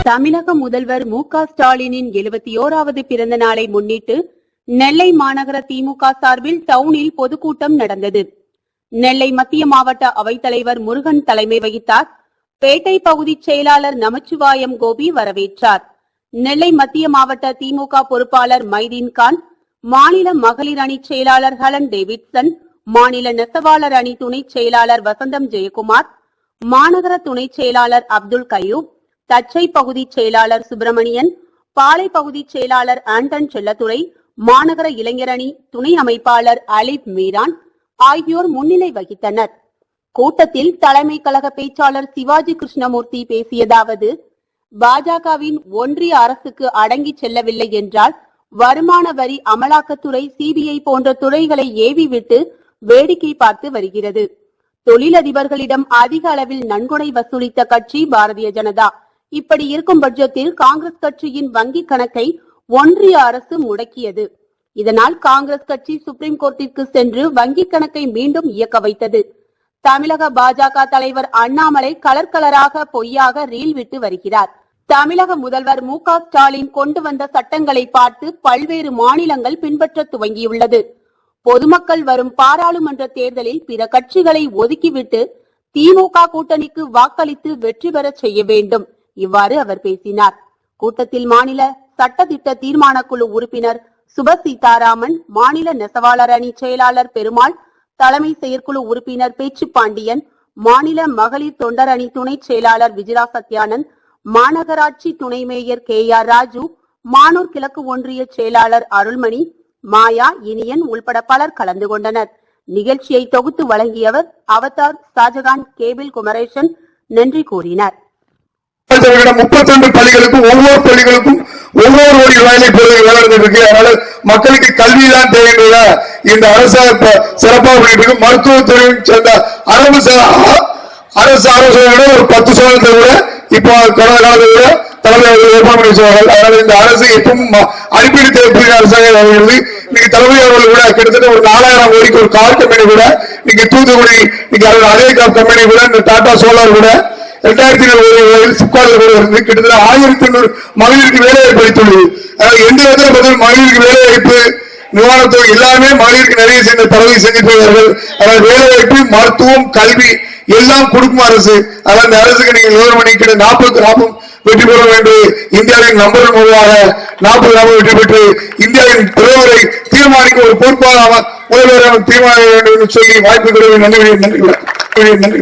தமிழக முதல்வர் மு.க. ஸ்டாலினின் 71வது பிறந்த நாளை முன்னிட்டு நெல்லை மாநகர திமுக சார்பில் டவுனில் பொதுக்கூட்டம் நடந்தது. நெல்லை மத்திய மாவட்ட அவைத்தலைவர் முருகன் தலைமை வகித்தார். பேட்டை பகுதி செயலாளர் நமச்சிவாயம் கோபி வரவேற்றார். நெல்லை மத்திய மாவட்ட திமுக பொறுப்பாளர் மைதீன்கான், மாநில மகளிர் அணி செயலாளர் ஹெலன் டேவிட்சன், மாநில நெசவாளர் அணி துணை செயலாளர் வசந்தம் ஜெயக்குமார், மாநகர துணை செயலாளர் அப்துல் கயூப், தச்சை பகுதி செயலாளர் சுப்பிரமணியன், பாலை பகுதி செயலாளர் ஆண்டன் செல்லத்துறை, மாநகர இளைஞரணி துணை அமைப்பாளர் அலிப் மீரான் ஆகியோர் முன்னிலை வகித்தனர். கூட்டத்தில் தலைமை கழக பேச்சாளர் சிவாஜி கிருஷ்ணமூர்த்தி பேசியதாவது: பாஜகவின் ஒன்றிய அரசுக்கு அடங்கி செல்லவில்லை என்றால் வருமான வரி, அமலாக்கத்துறை, சிபிஐ போன்ற துறைகளை ஏவி விட்டு வேடிக்கை பார்த்து வருகிறது. தொழிலதிபர்களிடம் அதிக அளவில் நன்கொடை வசூலித்த கட்சி பாரதிய ஜனதா. இப்படி இருக்கும் பட்சத்தில் காங்கிரஸ் கட்சியின் வங்கி கணக்கை ஒன்றிய அரசு முடக்கியது. இதனால் காங்கிரஸ் கட்சி சுப்ரீம் கோர்ட்டிற்கு சென்று வங்கி கணக்கை மீண்டும் இயக்க வைத்தது. தமிழக பாஜக தலைவர் அண்ணாமலை கலராக பொய்யாக ரீல் விட்டு வருகிறார். தமிழக முதல்வர் மு.க. ஸ்டாலின் கொண்டு வந்த சட்டங்களை பார்த்து பல்வேறு மாநிலங்கள் பின்பற்ற துவங்கியுள்ளது. பொதுமக்கள் வரும் பாராளுமன்ற தேர்தலில் பிற கட்சிகளை ஒதுக்கிவிட்டு திமுக கூட்டணிக்கு வாக்களித்து வெற்றி பெற செய்ய வேண்டும். இவ்வாறு அவர் பேசினார். கூட்டத்தில் மாநில சட்டத்திட்ட தீர்மான குழு உறுப்பினர் சுப சீதாராமன், மாநில நெசவாளர் அணி செயலாளர் பெருமாள், தலைமை செயற்குழு உறுப்பினர் பேச்சு பாண்டியன், மாநில மகளிர் தொண்டர் அணி துணை செயலாளர் விஜயா சத்யானந்த், மாநகராட்சி துணை மேயர் KR ராஜு, மானூர் கிழக்கு ஒன்றிய செயலாளர் அருள்மணி, மாயா, இனியன் உள்பட பலர் கலந்து கொண்டனர். நிகழ்ச்சியை தொகுத்து வழங்கியவர் அவதார் ஷாஜகான் கேபிள் குமரேசன் நன்றி கூறினார். 32 பள்ளிகளுக்கும் ஒவ்வொரு பள்ளிகளுக்கும் ஒவ்வொரு கோடி ரூபாயை வளர்ந்துருக்கு. அதனால மக்களுக்கு கல்விதான் தேவையில்ல. இந்த அரசு சிறப்பாக பண்ணிட்டு மருத்துவத்துறையும் சேர்ந்த அரசு ஆலோசனை ஒரு 10% கூட இப்போ கொரோனா காலத்தை விட தலைமை ஏற்பாடு பண்ணி சொல்வார்கள். அதனால இந்த அரசு எப்பவும் அடிப்படை தேவைப்படுகிற அரசாங்கம் வருகிறது. இன்னைக்கு தலைமை அவர்கள் கூட கிட்டத்தட்ட ஒரு 4000 கோடிக்கு ஒரு கார் கம்பெனி கூட இன்னைக்கு தூத்துக்குடி அதே கம்பெனி கூட இந்த டாடா சோலார் கூட 2007 சிப்காட்ல கிட்டத்தட்ட 1500 மகளிருக்கு வேலை வாய்ப்பு அளித்துள்ளது. எந்த விதத்தில் பதில் மகளிருக்கு வேலை வாய்ப்பு, நிவாரணத்துறை எல்லாமே மகளிருக்கு நிறைய சேர்ந்த தலைமை செஞ்சுட்டு வருவார்கள். அதனால் வேலை வாய்ப்பு, மருத்துவம், கல்வி எல்லாம் கொடுக்கும் அரசு. அதனால் இந்த அரசுக்கு நீங்கள் 1 மணிக்கு 40 வெற்றி பெற வேண்டும். இந்தியாவின் நம்பர் மூலமாக 40 வெற்றி பெற்று இந்தியாவின் தலைவரை தீர்மானிக்க ஒரு பொறுப்பாக முதல்வர் தீர்மானிக்க வேண்டும் என்று சொல்லி வாய்ப்பு நன்றி.